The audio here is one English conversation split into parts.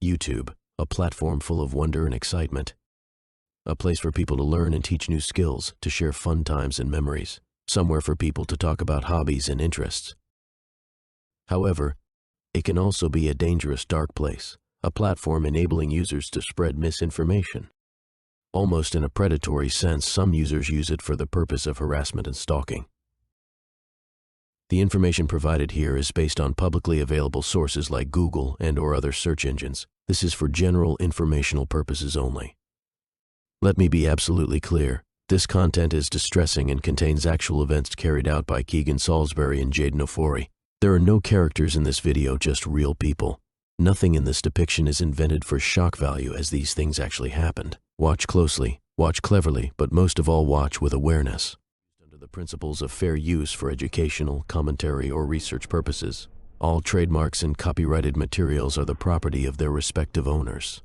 YouTube, a platform full of wonder and excitement. A place for people to learn and teach new skills, to share fun times and memories. Somewhere for people to talk about hobbies and interests. However, it can also be a dangerous dark place, a platform enabling users to spread misinformation. Almost in a predatory sense, some users use it for the purpose of harassment and stalking. The information provided here is based on publicly available sources like Google and/or other search engines. This is for general informational purposes only. Let me be absolutely clear. This content is distressing and contains actual events carried out by Keegan Salisbury and Jaden Ofori. There are no characters in this video, just real people. Nothing in this depiction is invented for shock value, as these things actually happened. Watch closely, watch cleverly, but most of all watch with awareness. Under the principles of fair use for educational, commentary, or research purposes, all trademarks and copyrighted materials are the property of their respective owners.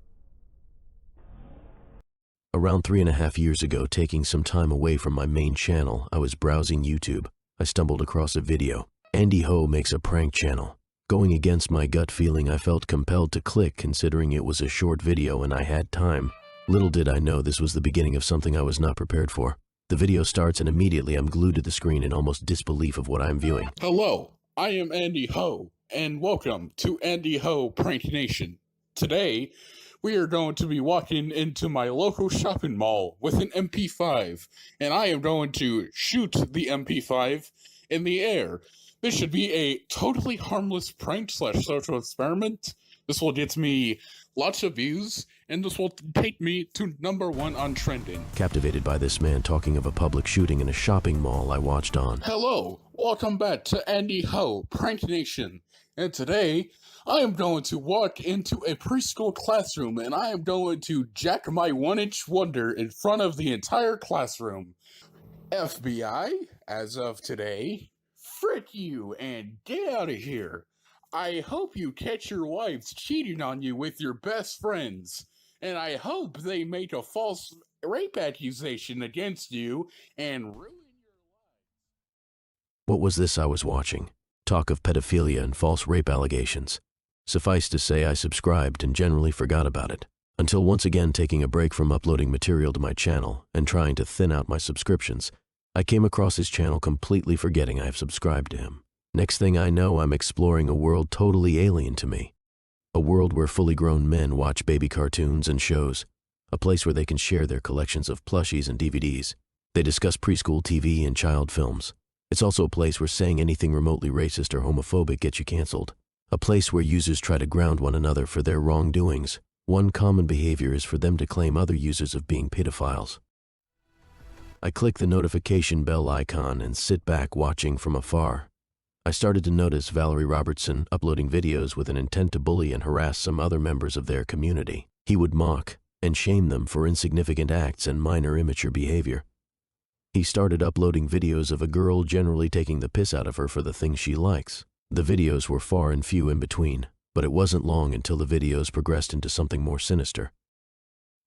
Around 3.5 years ago, taking some time away from my main channel, I was browsing YouTube. I stumbled across a video. Andy Ho makes a prank channel. Going against my gut feeling, I felt compelled to click, considering it was a short video and I had time. Little did I know this was the beginning of something I was not prepared for. The video starts and immediately I'm glued to the screen in almost disbelief of what I'm viewing. Hello, I am Andy Ho, and welcome to Andy Ho Prank Nation. Today, we are going to be walking into my local shopping mall with an MP5, and I am going to shoot the MP5 in the air. This should be a totally harmless prank / social experiment. This will get me lots of views, and this will take me to #1 on trending. Captivated by this man talking of a public shooting in a shopping mall, I watched on. Hello, welcome back to Andy Ho Prank Nation, and today I am going to walk into a preschool classroom and I am going to jack my 1-inch wonder in front of the entire classroom. FBI, as of today, frick you and get out of here. I hope you catch your wives cheating on you with your best friends, and I hope they make a false rape accusation against you and ruin your life. What was this I was watching? Talk of pedophilia and false rape allegations. Suffice to say, I subscribed and generally forgot about it, until once again taking a break from uploading material to my channel and trying to thin out my subscriptions, I came across his channel, completely forgetting I have subscribed to him. Next thing I know, I'm exploring a world totally alien to me. A world where fully grown men watch baby cartoons and shows. A place where they can share their collections of plushies and DVDs. They discuss preschool TV and child films. It's also a place where saying anything remotely racist or homophobic gets you canceled. A place where users try to ground one another for their wrongdoings. One common behavior is for them to claim other users of being pedophiles. I click the notification bell icon and sit back watching from afar. I started to notice Valerie Robertson uploading videos with an intent to bully and harass some other members of their community. He would mock and shame them for insignificant acts and minor immature behavior. He started uploading videos of a girl generally taking the piss out of her for the things she likes. The videos were far and few in between, but it wasn't long until the videos progressed into something more sinister.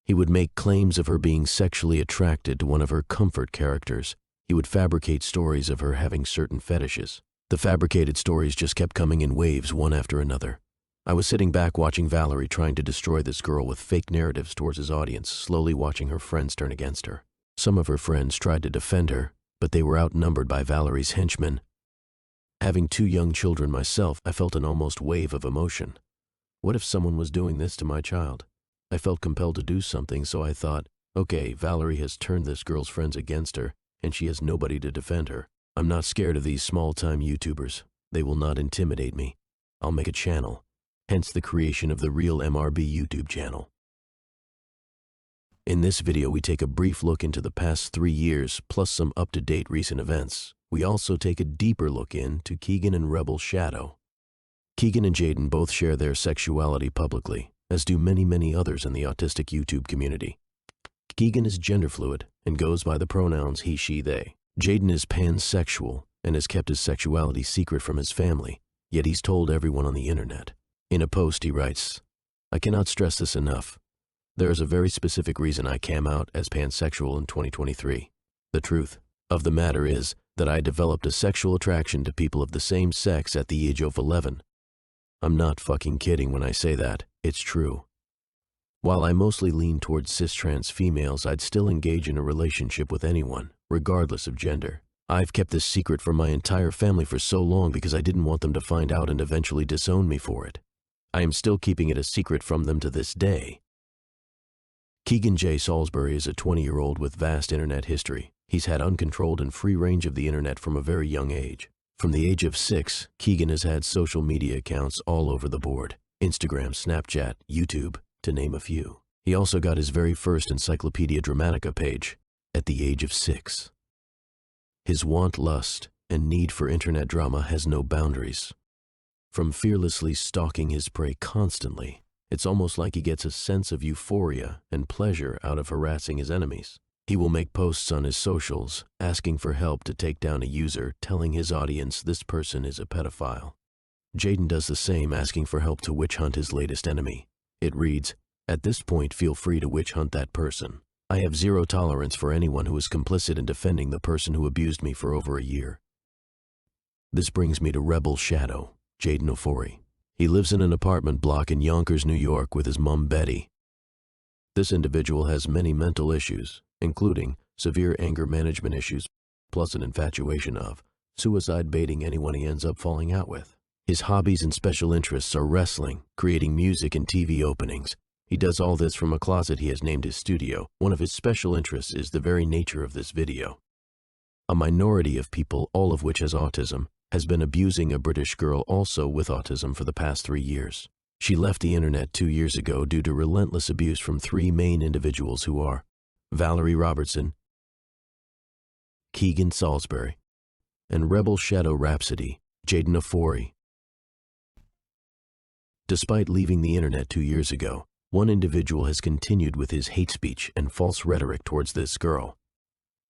He would make claims of her being sexually attracted to one of her comfort characters. He would fabricate stories of her having certain fetishes. The fabricated stories just kept coming in waves, one after another. I was sitting back watching Valerie trying to destroy this girl with fake narratives towards his audience, slowly watching her friends turn against her. Some of her friends tried to defend her, but they were outnumbered by Valerie's henchmen. Having 2 young children myself, I felt an almost wave of emotion. What if someone was doing this to my child? I felt compelled to do something, so I thought, okay, Valerie has turned this girl's friends against her, and she has nobody to defend her. I'm not scared of these small-time YouTubers. They will not intimidate me. I'll make a channel, hence the creation of the Real MRB YouTube channel. In this video, we take a brief look into the past 3 years, plus some up-to-date recent events. We also take a deeper look into Keegan and Rebel Shadow. Keegan and Jaden both share their sexuality publicly, as do many others in the autistic YouTube community. Keegan is gender fluid and goes by the pronouns he, she, they. Jaden is pansexual and has kept his sexuality secret from his family, yet he's told everyone on the internet. In a post he writes, "I cannot stress this enough. There is a very specific reason I came out as pansexual in 2023. The truth of the matter is that I developed a sexual attraction to people of the same sex at the age of 11. I'm not fucking kidding when I say that, it's true. While I mostly lean towards cis-trans females, I'd still engage in a relationship with anyone, regardless of gender. I've kept this secret from my entire family for so long because I didn't want them to find out and eventually disown me for it. I am still keeping it a secret from them to this day. Keegan J. Salisbury is a 20-year-old with vast internet history. He's had uncontrolled and free range of the internet from a very young age. From the age of 6, Keegan has had social media accounts all over the board. Instagram, Snapchat, YouTube, to name a few. He also got his very first Encyclopedia Dramatica page at the age of 6. His want, lust, and need for internet drama has no boundaries. From fearlessly stalking his prey constantly, it's almost like he gets a sense of euphoria and pleasure out of harassing his enemies. He will make posts on his socials, asking for help to take down a user, telling his audience this person is a pedophile. Jaden does the same, asking for help to witch hunt his latest enemy. It reads, "At this point, feel free to witch hunt that person. I have zero tolerance for anyone who is complicit in defending the person who abused me for over a year." This brings me to Rebel Shadow, Jaden Ofori. He lives in an apartment block in Yonkers, New York with his mom, Betty. This individual has many mental issues, including severe anger management issues, plus an infatuation of suicide baiting anyone he ends up falling out with. His hobbies and special interests are wrestling, creating music, and TV openings. He does all this from a closet he has named his studio. One of his special interests is the very nature of this video. A minority of people, all of which has autism, has been abusing a British girl also with autism for the past 3 years. She left the internet 2 years ago due to relentless abuse from 3 main individuals who are Valerie Robertson, Keegan Salisbury, and Rebel Shadow Rhapsody, Jaden Ofori. Despite leaving the internet 2 years ago, one individual has continued with his hate speech and false rhetoric towards this girl.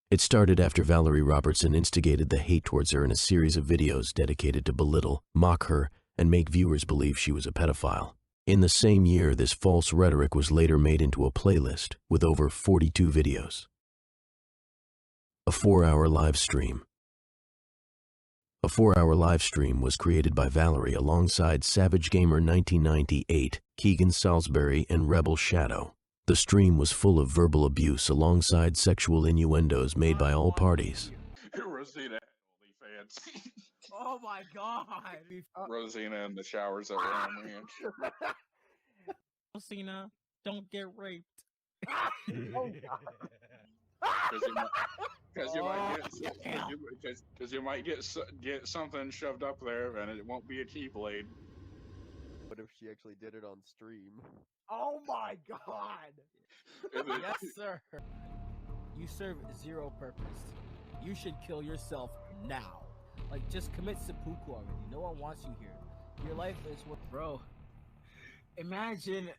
It started after Valerie Robertson instigated the hate towards her in a series of videos dedicated to belittle, mock her, and make viewers believe she was a pedophile. In the same year, this false rhetoric was later made into a playlist with over 42 videos. A 4-hour live stream. A 4-hour live stream was created by Valerie alongside Savage Gamer 1998, Keegan Salisbury, and Rebel Shadow. The stream was full of verbal abuse alongside sexual innuendos made by all parties. Rosina OnlyFans. Oh my god! Rosina in the showers at Ram Ranch. Rosina, don't get raped. Oh god. Because you might get something shoved up there, and it won't be a keyblade. What if she actually did it on stream? Oh my god! Yes, sir. You serve zero purpose. You should kill yourself now. Like, just commit seppuku already. No one wants you here. Your life is worth. Bro, imagine.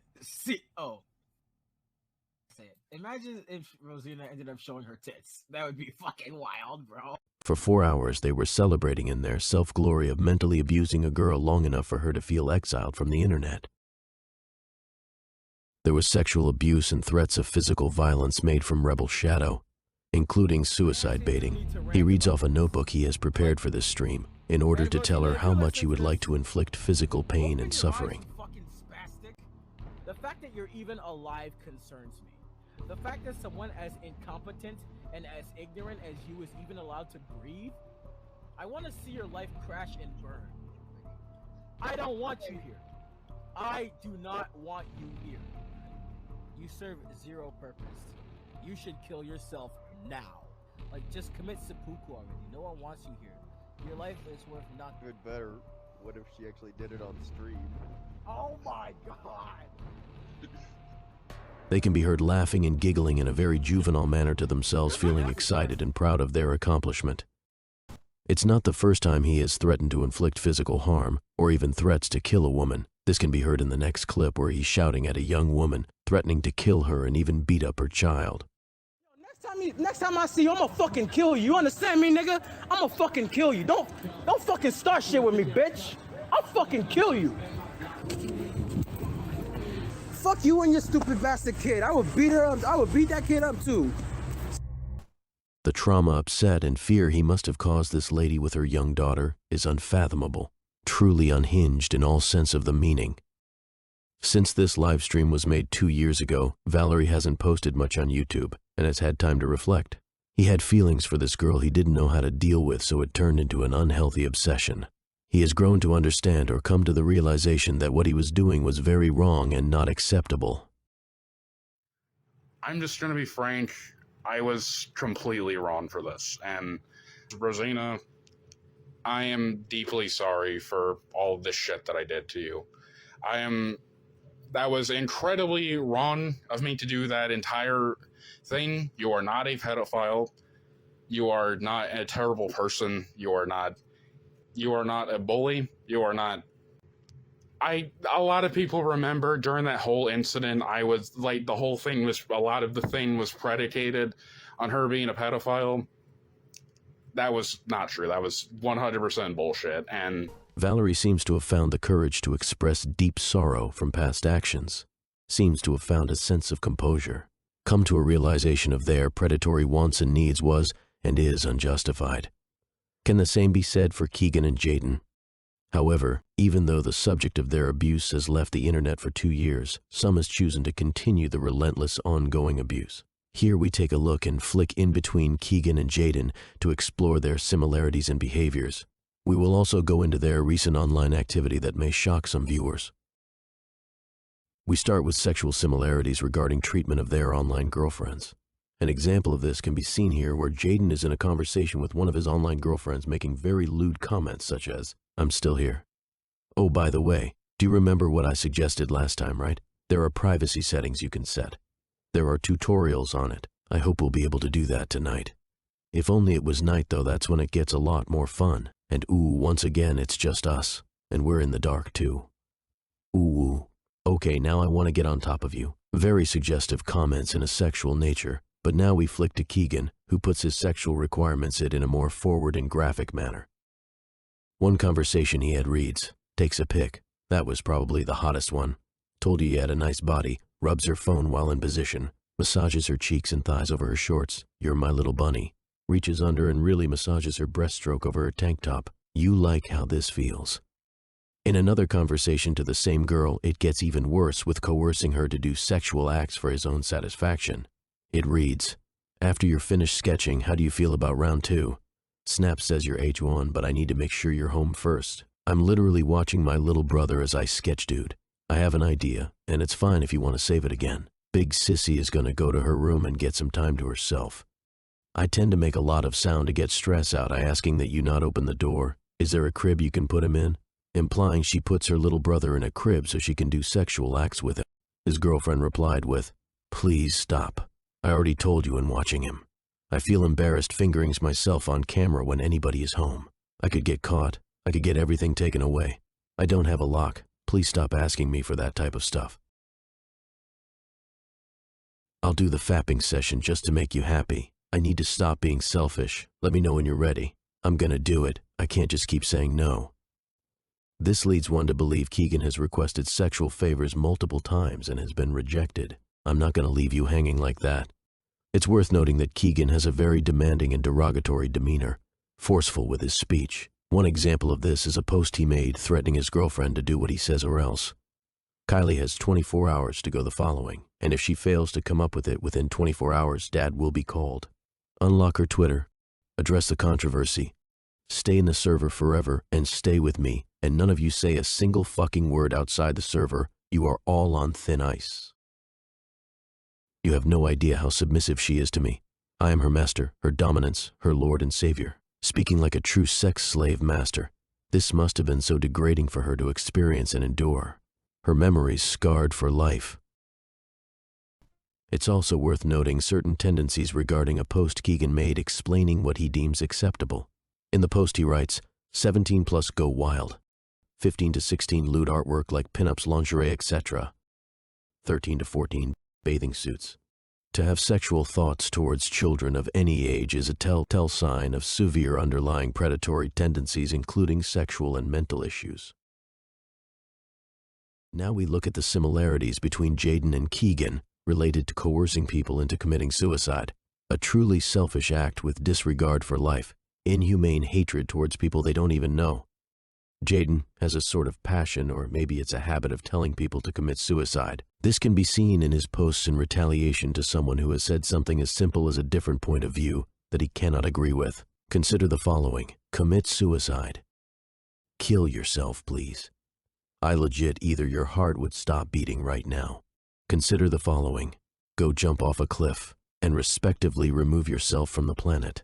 Imagine if Rosina ended up showing her tits. That would be fucking wild, bro. For 4 hours, they were celebrating in their self-glory of mentally abusing a girl long enough for her to feel exiled from the internet. There was sexual abuse and threats of physical violence made from Rebel Shadow, including suicide baiting. He reads off a notebook he has prepared for this stream in order to tell her how much he would like to inflict physical pain and suffering. Fucking spastic. The fact that you're even alive concerns me. The fact that someone as incompetent and as ignorant as you is even allowed to breathe, I want to see your life crash and burn. I don't want you here. I do not want you here. You serve zero purpose. You should kill yourself now. Like, just commit seppuku already. No one wants you here. Your life is worth nothing. Good better. What if she actually did it on stream? Oh my god! They can be heard laughing and giggling in a very juvenile manner to themselves, feeling excited and proud of their accomplishment. It's not the first time he has threatened to inflict physical harm, or even threats to kill a woman. This can be heard in the next clip where he's shouting at a young woman, threatening to kill her and even beat up her child. Next time I see you, I'ma fucking kill you. You understand me, nigga? I'ma fucking kill you. Don't fucking start shit with me, bitch. I'll fucking kill you. Fuck you and your stupid bastard kid. I would beat her up. I would beat that kid up too. The trauma, upset, and fear he must have caused this lady with her young daughter is unfathomable. truly unhinged in all sense of the meaning. Since this live stream was made 2 years ago, Valerie hasn't posted much on YouTube and has had time to reflect. He had feelings for this girl he didn't know how to deal with, so it turned into an unhealthy obsession. He has grown to understand or come to the realization that what he was doing was very wrong and not acceptable. I'm just gonna be frank, I was completely wrong for this, and Rosina, I am deeply sorry for all of this shit that I did to you. That was incredibly wrong of me to do that entire thing. You are not a pedophile. You are not a terrible person. You are not a bully. You are not. A lot of people remember during that whole incident, I was like, a lot of the thing was predicated on her being a pedophile. That was not true. That was 100% bullshit. And Valerie seems to have found the courage to express deep sorrow from past actions, seems to have found a sense of composure, come to a realization of their predatory wants and needs was and is unjustified. Can the same be said for Keegan and Jaden? However, even though the subject of their abuse has left the internet for 2 years, some has chosen to continue the relentless ongoing abuse. Here we take a look and flick in between Keegan and Jaden to explore their similarities and behaviors. We will also go into their recent online activity that may shock some viewers. We start with sexual similarities regarding treatment of their online girlfriends. An example of this can be seen here, where Jaden is in a conversation with one of his online girlfriends making very lewd comments such as, "I'm still here. Oh, by the way, do you remember what I suggested last time, right? There are privacy settings you can set. There are tutorials on it. I hope we'll be able to do that tonight. If only it was night though, that's when it gets a lot more fun. And ooh, once again, it's just us. And we're in the dark too. Ooh. Okay, now I want to get on top of you." Very suggestive comments in a sexual nature. But now we flick to Keegan, who puts his sexual requirements in a more forward and graphic manner. One conversation he had reads, "Takes a pic. That was probably the hottest one. Told you had a nice body. Rubs her phone while in position. Massages her cheeks and thighs over her shorts. You're my little bunny. Reaches under and really massages her breaststroke over her tank top. You like how this feels." In another conversation to the same girl, it gets even worse with coercing her to do sexual acts for his own satisfaction. It reads, "After you're finished sketching, how do you feel about round 2? Snap says you're H1, but I need to make sure you're home first. I'm literally watching my little brother as I sketch, dude. I have an idea, and it's fine if you want to save it again. Big sissy is going to go to her room and get some time to herself. I tend to make a lot of sound to get stress out. I asking that you not open the door. Is there a crib you can put him in?" Implying she puts her little brother in a crib so she can do sexual acts with him. His girlfriend replied with, "Please stop. I already told you in watching him. I feel embarrassed fingerings myself on camera when anybody is home. I could get caught. I could get everything taken away. I don't have a lock. Please stop asking me for that type of stuff. I'll do the fapping session just to make you happy. I need to stop being selfish. Let me know when you're ready. I'm gonna do it. I can't just keep saying no." This leads one to believe Keegan has requested sexual favors multiple times and has been rejected. I'm not gonna leave you hanging like that. It's worth noting that Keegan has a very demanding and derogatory demeanor, forceful with his speech. One example of this is a post he made threatening his girlfriend to do what he says or else. Kylie has 24 hours to go the following, and if she fails to come up with it within 24 hours, Dad will be called. Unlock her Twitter, address the controversy, stay in the server forever, and stay with me, and none of you say a single fucking word outside the server. You are all on thin ice. You have no idea how submissive she is to me. I am her master, her dominance, her lord and savior. Speaking like a true sex slave master. This must have been so degrading for her to experience and endure. Her memories scarred for life. It's also worth noting certain tendencies regarding a post Keegan made explaining what he deems acceptable. In the post he writes, 17 plus go wild. 15 to 16 lewd artwork like pinups, lingerie, etc. 13 to 14 bathing suits. To have sexual thoughts towards children of any age is a telltale sign of severe underlying predatory tendencies, including sexual and mental issues. Now we look at the similarities between Jaden and Keegan related to coercing people into committing suicide, a truly selfish act with disregard for life, inhumane hatred towards people they don't even know. Jaden has a sort of passion, or maybe it's a habit of telling people to commit suicide. This can be seen in his posts in retaliation to someone who has said something as simple as a different point of view that he cannot agree with. Consider the following. Commit suicide. Kill yourself, please. I legit either your heart would stop beating right now. Consider the following. Go jump off a cliff and respectively remove yourself from the planet.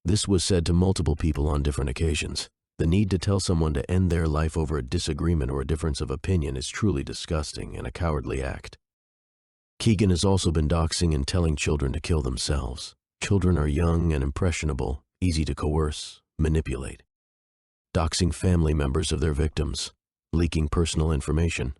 This was said to multiple people on different occasions. The need to tell someone to end their life over a disagreement or a difference of opinion is truly disgusting and a cowardly act. Keegan has also been doxing and telling children to kill themselves. Children are young and impressionable, easy to coerce, manipulate. Doxing family members of their victims, leaking personal information.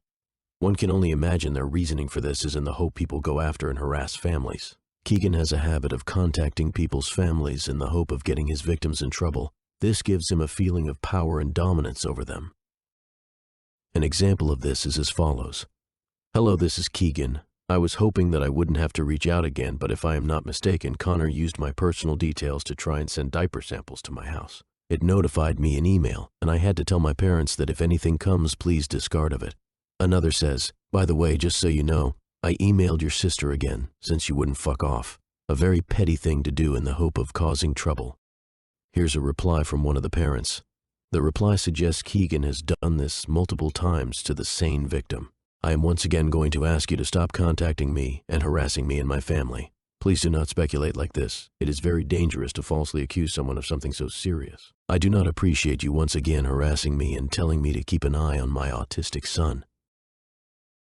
One can only imagine their reasoning for this is in the hope people go after and harass families. Keegan has a habit of contacting people's families in the hope of getting his victims in trouble. This gives him a feeling of power and dominance over them. An example of this is as follows. Hello, this is Keegan. I was hoping that I wouldn't have to reach out again, but if I am not mistaken, Connor used my personal details to try and send diaper samples to my house. It notified me in email, and I had to tell my parents that if anything comes, please discard of it. Another says, by the way, just so you know, I emailed your sister again, since you wouldn't fuck off. A very petty thing to do in the hope of causing trouble. Here's a reply from one of the parents. The reply suggests Keegan has done this multiple times to the sane victim. I am once again going to ask you to stop contacting me and harassing me and my family. Please do not speculate like this. It is very dangerous to falsely accuse someone of something so serious. I do not appreciate you once again harassing me and telling me to keep an eye on my autistic son.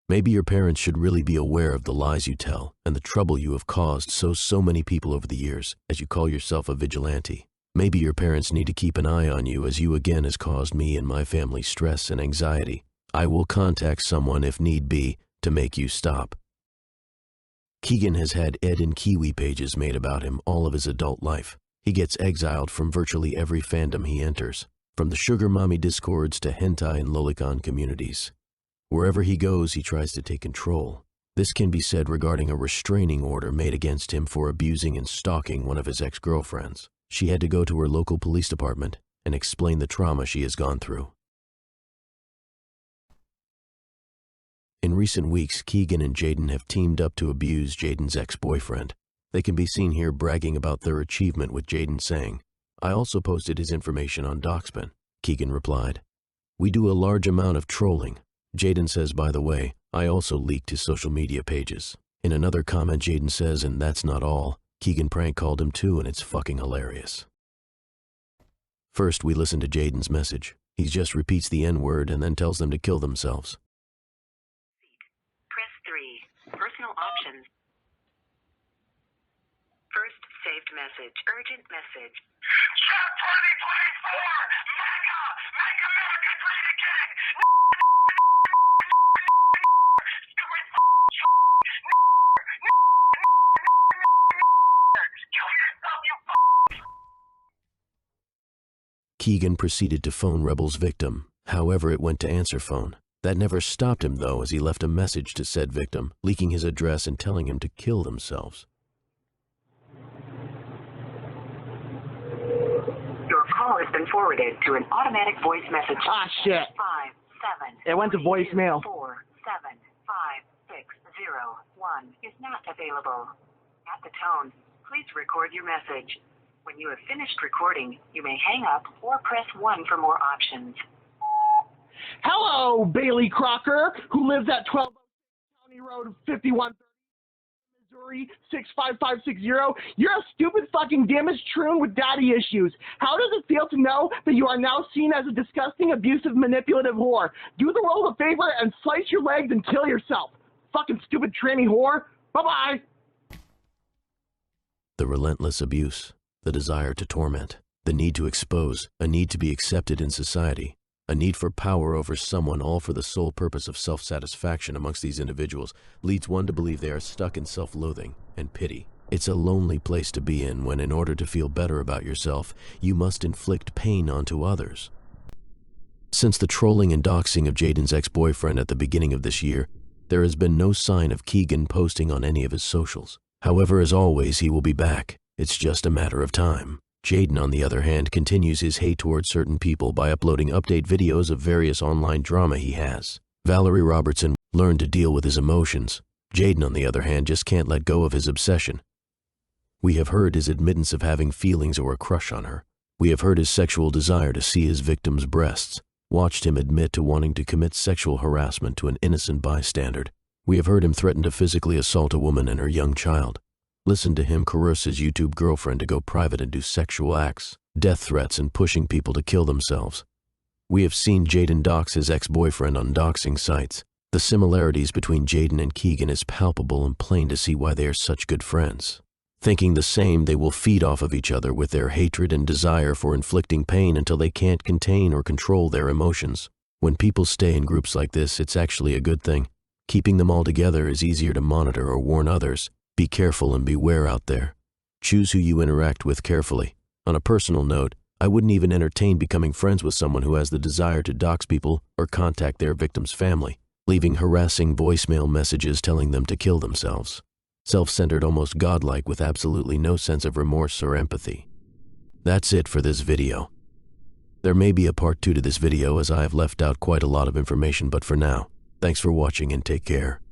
Maybe your parents should really be aware of the lies you tell and the trouble you have caused so many people over the years, as you call yourself a vigilante. Maybe your parents need to keep an eye on you, as you again has caused me and my family stress and anxiety. I will contact someone if need be to make you stop. Keegan has had Ed and Kiwi pages made about him all of his adult life. He gets exiled from virtually every fandom he enters, from the sugar mommy discords to hentai and lolicon communities. Wherever he goes, he tries to take control. This can be said regarding a restraining order made against him for abusing and stalking one of his ex-girlfriends. She had to go to her local police department and explain the trauma she has gone through. In recent weeks, Keegan and Jaden have teamed up to abuse Jaden's ex-boyfriend. They can be seen here bragging about their achievement, with Jaden saying, I also posted his information on Doxman. Keegan replied, we do a large amount of trolling. Jaden says, by the way, I also leaked his social media pages. In another comment, Jaden says, and that's not all. Keegan prank called him too, and it's fucking hilarious. First, we listen to Jaden's message. He just repeats the N-word and then tells them to kill themselves. Press 3. Personal options. First saved message. Urgent message. Shot 2024! MAGA! Make America great again! Keegan proceeded to phone Rebel's victim. However, it went to answer phone. That never stopped him, though, as he left a message to said victim, leaking his address and telling him to kill themselves. Your call has been forwarded to an automatic voice message. Ah, shit. 5 7. It went to voicemail. 4 7 5 6 0 1 is not available. At the tone, please record your message. When you have finished recording, you may hang up or press 1 for more options. Hello, Bailey Crocker, who lives at 12 County Road 5130, Missouri 65560. You're a stupid fucking damaged troon with daddy issues. How does it feel to know that you are now seen as a disgusting, abusive, manipulative whore? Do the world a favor and slice your legs and kill yourself. Fucking stupid tranny whore. Bye-bye. The relentless abuse, the desire to torment, the need to expose, a need to be accepted in society, a need for power over someone, all for the sole purpose of self-satisfaction amongst these individuals, leads one to believe they are stuck in self-loathing and pity. It's a lonely place to be in when, in order to feel better about yourself, you must inflict pain onto others. Since the trolling and doxing of Jaden's ex-boyfriend at the beginning of this year, there has been no sign of Keegan posting on any of his socials. However, as always, he will be back. It's just a matter of time. Jaden, on the other hand, continues his hate towards certain people by uploading update videos of various online drama he has. Valerie Robertson learned to deal with his emotions. Jaden, on the other hand, just can't let go of his obsession. We have heard his admittance of having feelings or a crush on her. We have heard his sexual desire to see his victim's breasts, watched him admit to wanting to commit sexual harassment to an innocent bystander. We have heard him threaten to physically assault a woman and her young child. Listened to him coerce his YouTube girlfriend to go private and do sexual acts, death threats, and pushing people to kill themselves. We have seen Jaden dox his ex-boyfriend on doxing sites. The similarities between Jaden and Keegan is palpable and plain to see why they are such good friends. Thinking the same, they will feed off of each other with their hatred and desire for inflicting pain until they can't contain or control their emotions. When people stay in groups like this, it's actually a good thing. Keeping them all together is easier to monitor or warn others. Be careful and beware out there. Choose who you interact with carefully. On a personal note, I wouldn't even entertain becoming friends with someone who has the desire to dox people or contact their victim's family, leaving harassing voicemail messages telling them to kill themselves. Self-centered, almost godlike, with absolutely no sense of remorse or empathy. That's it for this video. There may be a part 2 to this video as I have left out quite a lot of information, but for now, thanks for watching and take care.